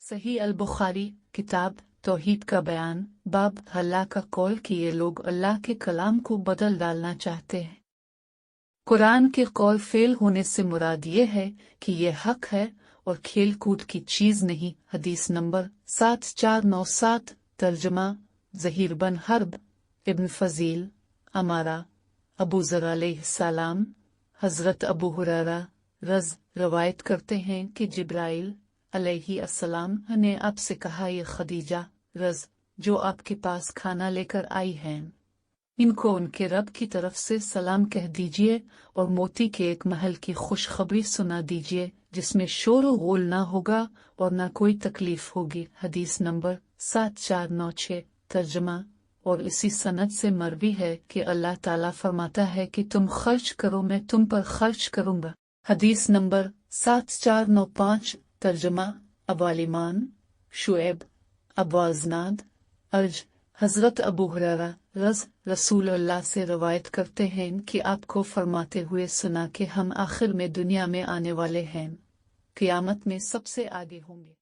सही अल बुखारी किताब तौहीद का बयान बाब अल्लाह का कौल कि ये लोग अल्लाह के कलाम को बदल डालना चाहते हैं। कुरान के कौल फेल होने से मुराद ये है कि ये हक है और खेल कूद की चीज नहीं। हदीस नंबर 7497 तर्जमा ज़हीर बन हर्ब इब्न फजील अमारा अबू ज़र अलैहिस्सलाम हज़रत अबू हुरैरा रज़ रवायत करते हैं कि जिब्राइल अलैहिस्सलाम ने आपसे कहा, ये खदीजा रज़ जो आपके पास खाना लेकर आई हैं, इनको उनके रब की तरफ से सलाम कह दीजिए और मोती के एक महल की खुशखबरी सुना दीजिए जिसमें शोर व गुल ना होगा और ना कोई तकलीफ होगी। हदीस नंबर 7496 तर्जमा। और इसी सनद से मरवी है कि अल्लाह ताला फरमाता है कि तुम खर्च करो, मैं तुम पर खर्च करूंगा। हदीस नंबर 7495 तर्जमा अवालिमान शुएब अब्वाजनाद अर्ज हजरत अबू हुरैरा रज़ रसूल अल्लाह से रवायत करते हैं कि आपको फरमाते हुए सुना कि हम आखिर में दुनिया में आने वाले हैं, क़यामत में सबसे आगे होंगे।